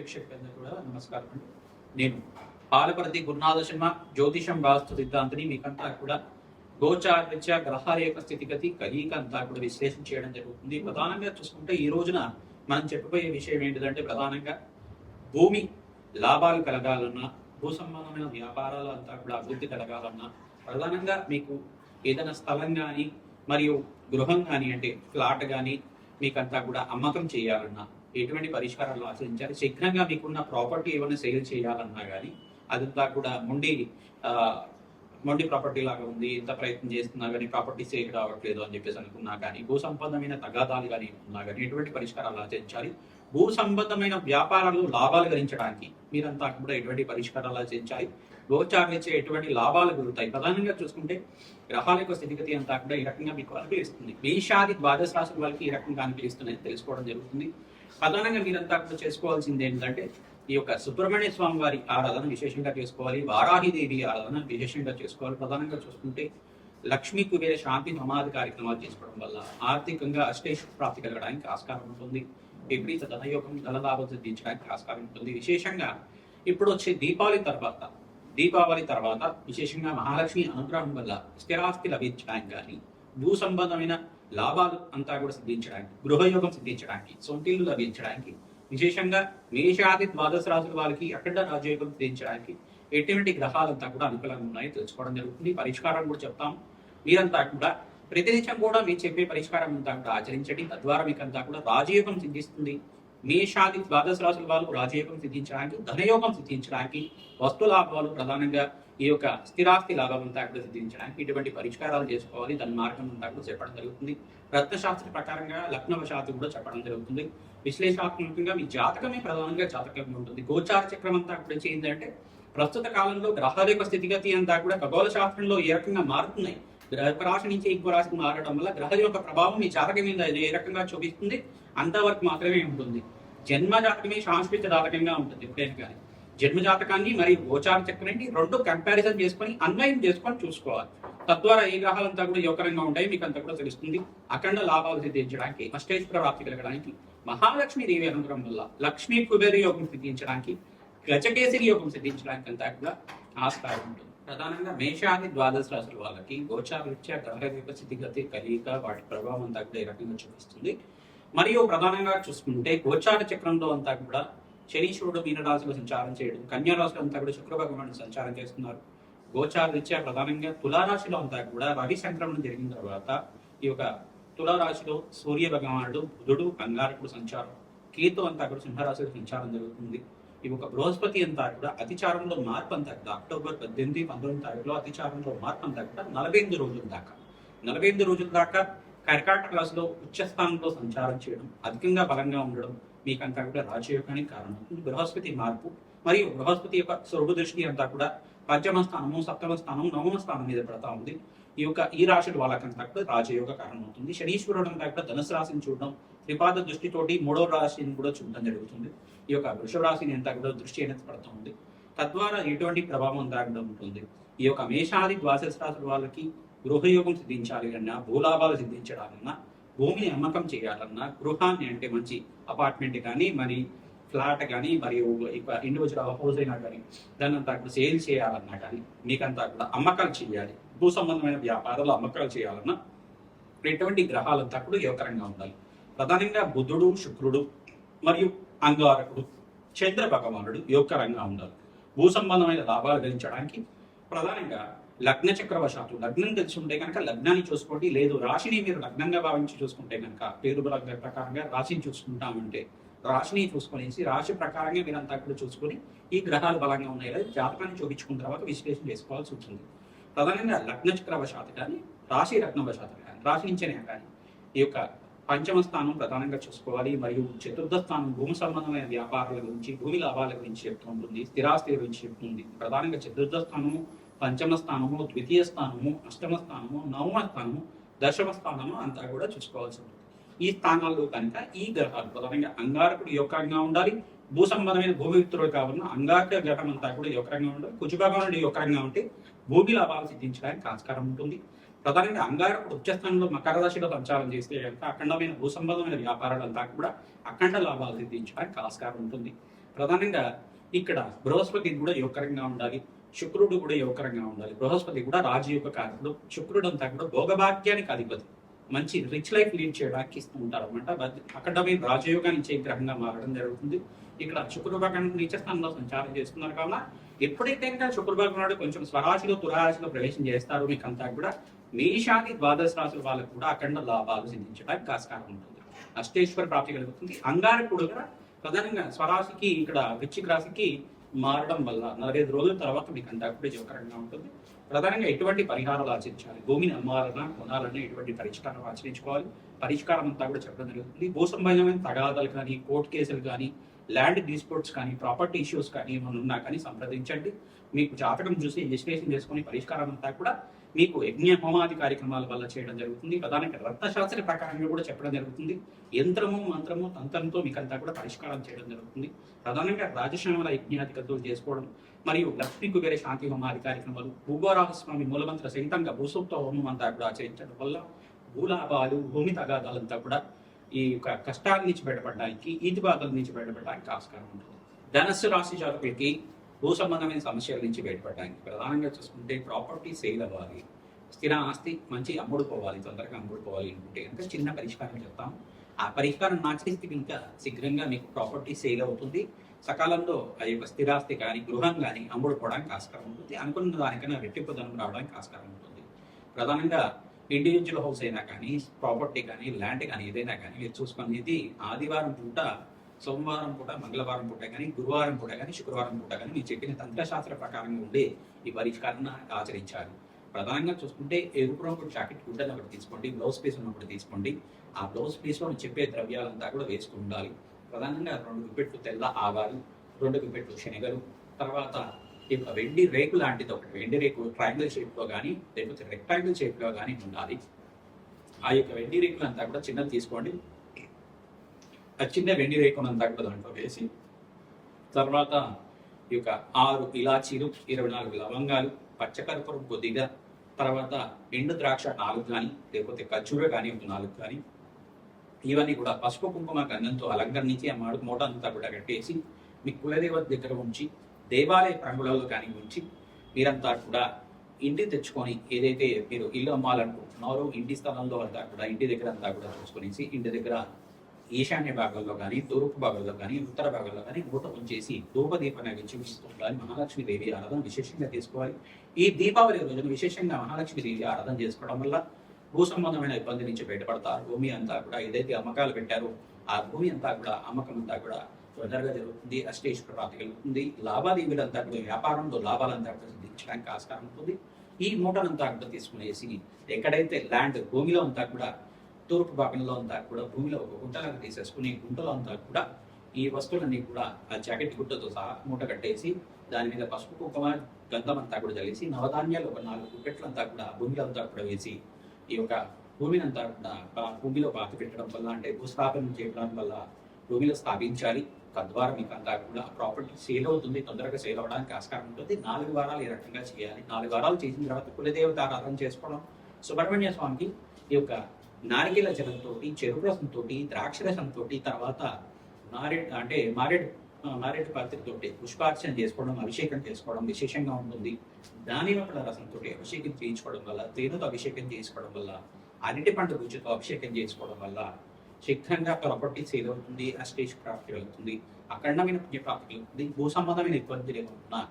ప్రేక్షకులందరూ కూడా నమస్కారం అండి. నేను పాలపర్తి గురునాథ శర్మ జ్యోతిషం వాస్తు సిద్ధాంతిని మీకంతా కూడా గోచారరీత్యా గ్రహాల యొక్క స్థితిగతి కలీక అంతా కూడా విశ్లేషణ చేయడం జరుగుతుంది. ప్రధానంగా చూసుకుంటే ఈ రోజున మనం చెప్పబోయే విషయం ఏంటిదంటే ప్రధానంగా భూమి లాభాలు కలగాలన్నా, భూ సంబంధమైన వ్యాపారాలు అంతా కూడా అభివృద్ధి కలగాలన్నా, ప్రధానంగా మీకు ఏదైనా స్థలం కానీ మరియు గృహం కానీ అంటే ఫ్లాట్ కానీ మీకంతా కూడా అమ్మకం చేయాలన్నా ఎటువంటి పరిష్కారాలు ఆచరించాలి. శీఘ్రంగా మీకున్న ప్రాపర్టీ ఏమైనా సేల్ చేయాలన్నా కానీ అదంతా కూడా మొండి ప్రాపర్టీ లాగా ఉంది, ఎంత ప్రయత్నం చేస్తున్నా కానీ ప్రాపర్టీ సేల్ రావట్లేదు అని చెప్పేసి అనుకున్నా కానీ, భూ సంబంధమైన తగాదాలు కానీ ఉన్నా కానీ ఎటువంటి పరిష్కారాలు ఆచరించాలి. భూ సంబంధమైన వ్యాపారాలు లాభాలు గరించడానికి మీరంతా కూడా ఎటువంటి పరిష్కారాలు ఆచరించాలి. గోచారించే ఎటువంటి లాభాలు కలుగుతాయి. ప్రధానంగా చూసుకుంటే గ్రహాల యొక్క స్థితిగతి అంతా కూడా ఈ రకంగా మీకు అనుకూలిస్తుంది. మేషాది ద్వాదశ రాశుల వాళ్ళకి ఈ రకంగా అనుకూలిస్తుందని తెలుసుకోవడం జరుగుతుంది. ప్రధానంగా మీరంతా కూడా చేసుకోవాల్సింది ఏంటంటే ఈ యొక్క సుబ్రహ్మణ్య స్వామి వారి ఆరాధన విశేషంగా చేసుకోవాలి. వారాహిదేవి ఆరాధన విశేషంగా చేసుకోవాలి. ప్రధానంగా చూసుకుంటే లక్ష్మీ కుబేర శాంతి సమాధి కార్యక్రమాలు చేసుకోవడం వల్ల ఆర్థికంగా అష్టైష్ ప్రాప్తి కలగడానికి ఆస్కారం ఉంటుంది. విపరీత ధనయోగం ధనలాభం సిద్ధించడానికి ఆస్కారం ఉంటుంది. విశేషంగా ఇప్పుడు వచ్చే దీపావళి తర్వాత విశేషంగా మహాలక్ష్మి అనుగ్రహం వల్ల స్థిరాస్తి లభించడానికి కానీ, భూ సంబంధమైన లాభాలు అంతా కూడా సిద్ధించడానికి, గృహయోగం సిద్ధించడానికి, సొంతిల్లు లభించడానికి, విశేషంగా మేషాది ద్వాదశ రాశుల వాళ్ళకి అఖండ రాజయోగం సిద్ధించడానికి ఎటువంటి గ్రహాలంతా కూడా అనుకూలంగా ఉన్నాయో తెలుసుకోవడం జరుగుతుంది. పరిష్కారం కూడా చెప్తాం. మీరంతా కూడా ప్రతినిత్యం కూడా మీరు చెప్పే పరిష్కారం అంతా కూడా ఆచరించండి. తద్వారా మీకు అంతా కూడా రాజయోగం సిద్ధిస్తుంది. మేషాది ద్వాదశ రాశుల వాళ్ళు రాజయోగం సిద్ధించడానికి, ధనయోగం సిద్ధించడానికి, వస్తు లాభాలు ప్రధానంగా ఈ యొక్క స్థిరాస్తి లాభం అంతా కూడా సిద్ధించడానికి ఇటువంటి పరిష్కారాలు చేసుకోవాలి. దాని మార్గం అంతా కూడా చెప్పడం జరుగుతుంది. రత్నశాస్త్ర ప్రకారంగా లగ్నవశాత్తు కూడా చెప్పడం జరుగుతుంది. విశ్లేషణాత్మకంగా మీ జాతకమే ప్రధానంగా జాతకంగా ఉంటుంది. గోచార చక్రం అంతా కూడా ఏంటంటే ప్రస్తుత కాలంలో గ్రహాల యొక్క స్థితిగతి అంతా కూడా ఖగోళ శాస్త్రంలో ఏ రకంగా మారుతున్నాయి, ఒక రాశి నుంచి ఇంకో రాశికి మారడం వల్ల గ్రహ యొక్క ప్రభావం మీ జాతకం మీద ఏ రకంగా చూపిస్తుంది అంతవరకు మాత్రమే ఉంటుంది. జన్మ జాతకమే శాశ్వత జాతకంగా ఉంటుంది. ఎప్పుడైనా కానీ జన్మ జాతకాన్ని మరియు గోచార చక్రాన్ని రెండు కంపారిజన్ చేసుకొని అన్వయం చేసుకొని చూసుకోవాలి. తద్వారా ఏ గ్రహాలంతా కూడా యోగకరంగా ఉంటాయి మీకు అంతా కూడా తెలుస్తుంది. అఖండ లాభాలు సిద్ధించడానికి, అష్టైశ్వర ప్రాప్తి కలగడానికి, మహాలక్ష్మి దేవి అనుగ్రహం వల్ల లక్ష్మీ కుబేర యోగం సిద్ధించడానికి, గజకేసరి యోగం సిద్ధించడానికి అంతా కూడా ఆస్కారం ఉంటుంది. ప్రధానంగా మేషాది ద్వాదశ రాశుల వాళ్ళకి గోచారరీత్యా గ్రహ యొక్క స్థితిగతి కలియిక వాటి ప్రభావం అంతా కూడా ఈ రకంగా చూపిస్తుంది. మరియు ప్రధానంగా చూసుకుంటే గోచార చక్రంలో అంతా కూడా శనీశ్వరుడు మీనరాశిలో సంచారం చేయడం, కన్యా రాశిలో అంతా కూడా శుక్ర భగవానుడు సంచారం చేస్తున్నారు. గోచారరీత్యా ప్రధానంగా తులారాశిలో అంతా కూడా రవి సంక్రమణం జరిగిన తర్వాత ఈ యొక్క తులారాశిలో సూర్య భగవానుడు, బుధుడు, అంగారకుడు సంచారం, కేతు అంతా కూడా సింహరాశిలో సంచారం జరుగుతుంది. ఈ ఒక బృహస్పతి అంతా కూడా అతిచారంలో మార్పు అంతా కూడా అక్టోబర్ 18, 19 తారీఖులో అతిచారంలో మార్పు అంతా కూడా 48 రోజుల దాకా కర్కాటక రాశిలో ఉచ్చస్థానంలో సంచారం చేయడం, అధికంగా బలంగా ఉండడం మీకంతా కూడా రాజయోగానికి కారణం. బృహస్పతి మార్పు మరియు బృహస్పతి యొక్క స్వరూప దృష్టి అంతా కూడా పంచమ స్థానము, సప్తమ స్థానం, నవమ స్థానం మీద పడతా ఉంది. ఈ రాశుల వాళ్ళకంతా కూడా రాజయోగ కారణం అవుతుంది. శనీశ్వరుడు అంతా కూడా ధనుసు రాశిని చూడడం, త్రిపాద దృష్టితోటి 3వ రాశిని కూడా చూడడం జరుగుతుంది. ఈ యొక్క వృషభ రాశిని అంతా కూడా దృష్టి అనేది పడుతూ ఉంది. తద్వారా ఎటువంటి ప్రభావం అంతా కూడా ఉంటుంది. ఈ యొక్క మేషాది ద్వాదశ రాశుల వాళ్ళకి గృహయోగం సిద్ధించాలి అన్నా, భూలాభాలు సిద్ధించడాలన్నా, భూమిని అమ్మకం చేయాలన్నా, గృహాన్ని అంటే మంచి అపార్ట్మెంట్ కానీ మరి ఫ్లాట్ కానీ మరియు ఇండివిజువల్ హౌస్ అయినా కానీ దాన్ని అంతా కూడా సేల్ చేయాలన్నా కానీ మీకంతా కూడా అమ్మకాలు చేయాలి. భూ సంబంధమైన వ్యాపారాలు అమ్మకాలు చేయాలన్నా ఎటువంటి గ్రహాలంతా కూడా యోగకరంగా ఉండాలి. ప్రధానంగా బుధుడు, శుక్రుడు మరియు అంగారకుడు, చంద్ర భగవానుడు యోగకరంగా ఉండాలి. భూ సంబంధమైన లాభాలు గరించడానికి ప్రధానంగా లగ్న చక్రవశాత్తు లగ్నం తెలిసి ఉంటే కనుక లగ్నాన్ని చూసుకోండి. లేదు రాశిని మీరు లగ్నంగా భావించి చూసుకుంటే కనుక పేరు లగ్న ప్రకారంగా రాశిని చూసుకుంటామంటే రాశిని చూసుకునేసి రాశి ప్రకారంగా మీరంతా కూడా చూసుకొని ఈ గ్రహాలు బలంగా ఉన్నాయి లేదా జాతకాన్ని చూపించుకున్న తర్వాత విశ్లేషణ చేసుకోవాల్సి ఉంటుంది. ప్రధానంగా లగ్న చక్రవశాత్తు కానీ రాశి లగ్నవశాత్తు కానీ రాశి నుంచేనే కానీ ఈ యొక్క పంచమ స్థానం ప్రధానంగా చూసుకోవాలి. మరియు చతుర్థ స్థానం భూమి సంబంధమైన వ్యాపారాల గురించి, భూమి లాభాల గురించి చెప్తూ ఉంటుంది, స్థిరాస్తి గురించి చెప్తుంది. ప్రధానంగా చతుర్థ స్థానము, పంచమ స్థానము, ద్వితీయ స్థానము, అష్టమ స్థానము, నవమ స్థానము, దశమ స్థానము అంతా కూడా చూసుకోవాల్సి ఉంటుంది. ఈ స్థానాల్లో కనుక ఈ గ్రహాలు ప్రధానంగా అంగారకుడు యోగంగా ఉండాలి. భూ సంబంధమైన భూమిత్రుడు కావాలన్నా అంగారక గ్రహం అంతా కూడా యోగంగా ఉండాలి. కుజభగవానుడు యోగంగా ఉంటే భూమి లాభాలు సిద్ధించడానికి ఆస్కారం ఉంటుంది. ప్రధానంగా అంగారకుడు ఉచ్చస్థానంలో మకర రాశిలో సంచారం చేస్తే కనుక అఖండమైన భూ సంబంధమైన వ్యాపారాలంతా కూడా అఖండ లాభాలు సిద్ధించడానికి ఆస్కారం ఉంటుంది. ప్రధానంగా ఇక్కడ బృహస్పతి కూడా యువకరంగా ఉండాలి, శుక్రుడు కూడా యువకరంగా ఉండాలి. బృహస్పతి కూడా రాజయోగ కారకుడు, శుక్రుడు అంతా కూడా భోగభాగ్యానికి అధిపతి, మంచి రిచ్ లైఫ్ లీడ్ చేయడానికి ఇస్తూ ఉంటారు అనమాట. అక్కడ మీరు రాజయోగాన్ని ఇచ్చే గ్రహంగా మారడం జరుగుతుంది. ఇక్కడ శుక్రుడు భాగం నీచస్థానంలో సంచారం చేస్తున్నారు కావున ఎప్పుడైతే ఇంకా శుక్రుడు భాగం నాడు కొంచెం స్వరాశిలో తులారాశిలో ప్రవేశం చేస్తారో మీకు అంతా కూడా మేషాది ద్వాదశ రాశుల వాళ్ళకు కూడా అఖండ లాభాలు సిద్ధించడానికి ఆస్కారం ఉంటుంది. అష్టేశ్వర ప్రాప్తి కలుగుతుంది. అంగారకుడు కూడా ప్రధానంగా స్వరాశికి ఇక్కడ వృశ్చిక రాశికి మారడం వల్ల 45 రోజుల తర్వాత మీకు అంతా కూడా జోకరంగా ఉంటుంది. ప్రధానంగా ఎటువంటి పరిహారాలు ఆచరించాలి, భూమిని అమ్మాలన్నా కొనాలన్నా ఎటువంటి పరిష్కారం ఆచరించుకోవాలి, పరిష్కారం అంతా కూడా చెప్పడం జరుగుతుంది. భూ సంబంధమైన తగాదాలు కానీ, కోర్టు కేసులు కానీ, ల్యాండ్ డిస్ప్యూట్స్ కానీ, ప్రాపర్టీ ఇష్యూస్ కానీ ఏమైనా ఉన్నా కానీ సంప్రదించండి. మీకు జాతకం చూసి విశ్లేషణ చేసుకుని పరిష్కారం అంతా కూడా మీకు యజ్ఞ హోమాది కార్యక్రమాల వల్ల చేయడం జరుగుతుంది. ప్రధానంగా రత్నశాస్త్ర ప్రకారంగా కూడా చెప్పడం జరుగుతుంది. యంత్రము మంత్రము తంత్రంతో మీకంతా కూడా పరిష్కారం చేయడం జరుగుతుంది. ప్రధానంగా రాజశ్యామల యజ్ఞాధికతులు చేసుకోవడం మరియు లక్ష్మీ కుబేర శాంతి హోమాది కార్యక్రమాలు, భూగోరాహస్వామి మూలమంత్ర సహితంగా భూసూక్త హోమం అంతా కూడా ఆచరించడం వల్ల భూలాభాలు, భూమి తగాదాలంతా కూడా ఈ యొక్క కష్టాల నుంచి బయటపడడానికి, ఈతి బాధల నుంచి బయటపడడానికి ఆస్కారం ఉంటుంది. ధనస్సు రాశి జాతకులకి భూ సంబంధమైన సమస్యల నుంచి బయటపడడానికి ప్రధానంగా చూసుకుంటే ప్రాపర్టీ సేల్ అవ్వాలి, స్థిర ఆస్తి మంచి అమ్ముడుకోవాలి, తొందరగా అమ్ముడుకోవాలి అనుకుంటే కనుక చిన్న పరిష్కారం చెప్తాం. ఆ పరిష్కారం ఆచరిస్తే ఇంకా శీఘ్రంగా మీకు ప్రాపర్టీ సేల్ అవుతుంది. సకాలంలో ఆ యొక్క స్థిరాస్తి కానీ, గృహం కానీ అమ్ముడుకోవడానికి ఆస్కారం ఉంటుంది. అనుకున్న దానికన్నా రెట్టింపు ధనం రావడానికి ఆస్కారం ఉంటుంది. ప్రధానంగా ఇండివిజువల్ హౌస్ అయినా కానీ, ప్రాపర్టీ కానీ, ల్యాండ్ కానీ ఏదైనా కానీ మీరు చూసుకునేది ఆదివారం పూట, సోమవారం పూట, మంగళవారం పూట కానీ, గురువారం పూట కానీ, శుక్రవారం పూట కానీ మీరు చెప్పిన తంత్రశాస్త్ర ప్రకారంగా ఉండే ఈ పరిష్కారాన్ని ఆచరించాలి. ప్రధానంగా చూసుకుంటే ఎరుపు రంగు జాకెట్ గుడ్డను ఒకటి తీసుకోండి, బ్లౌజ్ పీస్ ఉన్నప్పుడు తీసుకోండి. ఆ బ్లౌజ్ పీస్లో చెప్పే ద్రవ్యాలంతా కూడా వేసుకుని ఉండాలి. ప్రధానంగా 2 గుప్పెట్లు తెల్ల ఆవాలు, 2 గుప్పెట్లు శనగలు, తర్వాత ఈ వెండి రేకు లాంటిది ఒకటి, వెండి రేకు ట్రయాంగిల్ షేప్లో కానీ లేకపోతే రెక్టాంగిల్ షేప్లో కానీ ఉండాలి. ఆ యొక్క వెండి రేకులంతా కూడా చిన్నది తీసుకోండి. ఆ చిన్న వెండి రేకునంతా కూడా దాంట్లో వేసి, తర్వాత ఈ యొక్క 6 ఇలాచీలు, 24 లవంగాలు, పచ్చకర్పూరం కొద్దిగా, తర్వాత ఎండు ద్రాక్ష 4 కానీ లేకపోతే ఖర్జూర కానీ 4 కానీ, ఇవన్నీ కూడా పసుపు కుంకుమ గంధంతో అలంకరించి ఆ మూట అంతా కూడా కట్టేసి మీ కులదేవత దగ్గర ఉంచి, దేవాలయ ప్రాంగణంలో కానీ ఉంచి, మీరంతా కూడా ఇంటికి తెచ్చుకొని ఏదైతే మీరు ఇల్లు అమ్మాలనుకుంటున్నారో ఇంటి స్థలంలో అంతా కూడా ఇంటి దగ్గర అంతా కూడా చూసుకొనేసి ఇంటి దగ్గర ఈశాన్య భాగంలో కానీ, తూర్పు భాగంలో కానీ, ఉత్తర భాగంలో కానీ మూట ఉంచేసి ధూపదీప నైవేద్యం ఇస్తుండాలి. మహాలక్ష్మీదేవి ఆరాధన విశేషంగా చేసుకోవాలి. ఈ దీపావళి రోజున విశేషంగా మహాలక్ష్మీదేవి ఆరాధన చేసుకోవడం వల్ల భూ సంబంధమైన ఇబ్బంది నుంచి బయటపడతారు. భూమి అంతా కూడా ఏదైతే అమ్మకాలు పెట్టారో ఆ భూమి అంతా కూడా అమ్మకం అంతా కూడా తొందరగా జరుగుతుంది. అష్టేశ్వర ప్రాప్తి కలుగుతుంది. లావాదేవీలంతా కూడా వ్యాపారంలో లాభాలంతా కూడా సిద్ధించడానికి ఆస్కారం ఉంటుంది. ఈ మూటనంతా కూడా తీసుకునేసి ఎక్కడైతే ల్యాండ్ భూమిలో అంతా కూడా తూర్పు భాగంలో అంతా కూడా భూమిలో ఒక గుంటలాగా తీసేసుకుని గుంటలో అంతా కూడా ఈ వస్తువులన్నీ కూడా ఆ జాకెట్ గుట్టతో సహా మూట కట్టేసి దాని మీద పసుపు కుంకుమ గంధం అంతా కూడా చల్లేసి నవధాన్యాలు ఒక 4 గుప్పెట్లంతా కూడా భూమిలో అంతా కూడా వేసి ఈ యొక్క భూమిని అంతా కూడా భూమిలో పాతి పెట్టడం వల్ల, అంటే భూస్థాపన చేయడం వల్ల భూమిలో స్థాపించాలి. తద్వారా మీకు అంతా కూడా ప్రాపర్టీ సేల్ అవుతుంది. తొందరగా సేల్ అవ్వడానికి ఆస్కారం ఉంటుంది. 4 వారాలు ఈ రకంగా చేయాలి. 4 వారాలు చేసిన తర్వాత కులదేవత ఆరాధన చేసుకోవడం, సుబ్రహ్మణ్య స్వామికి ఈ యొక్క నారికేల జలంతో, చెరుకు రసంతో, ద్రాక్ష రసంతో, తర్వాత మారేడు పత్రితోటి పుష్పార్చన చేసుకోవడం, అభిషేకం చేసుకోవడం విశేషంగా ఉంటుంది. దానిమ్మ పళ్ళ రసంతో అభిషేకం చేయించుకోవడం వల్ల, తేనెతో అభిషేకం చేసుకోవడం వల్ల, అరటి పండు రుచితో అభిషేకం చేసుకోవడం వల్ల శీఘ్రంగా ప్రాపర్టీ సేల్ అవుతుంది. అష్టేష్ ప్రాప్తి కలుగుతుంది. అఖండమైన పుణ్యప్రాప్తి కలుగుతుంది. భూ సంబంధమైన ఇబ్బందులు ఏమన్నా,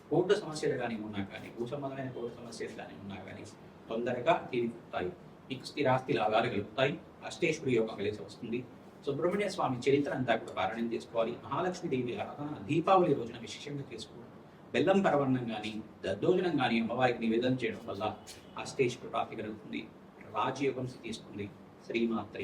కోర్టు సమస్యలు కానీ ఉన్నా కానీ, భూ సంబంధమైన కోర్టు సమస్యలు కానీ ఉన్నా కానీ తొందరగా తీరుతాయి. మీకు స్థిరాస్తి లాభాలు కలుగుతాయి. అష్టేశ్వరి యోగం కలిసి వస్తుంది. సుబ్రహ్మణ్య స్వామి చరిత్ర అంతా కూడా పారాయణం చేసుకోవాలి. మహాలక్ష్మీదేవి ఆరాధన దీపావళి రోజున విశేషంగా చేసుకోవాలి. బెల్లం పరవన్నం కానీ, దద్దోజనం కానీ అమ్మవారికి నివేదన చేయడం వల్ల అష్టేశ్వరి ప్రాప్తి కలుగుతుంది. రాజయోగం సిద్ధిస్తుంది. శ్రీమాత్రే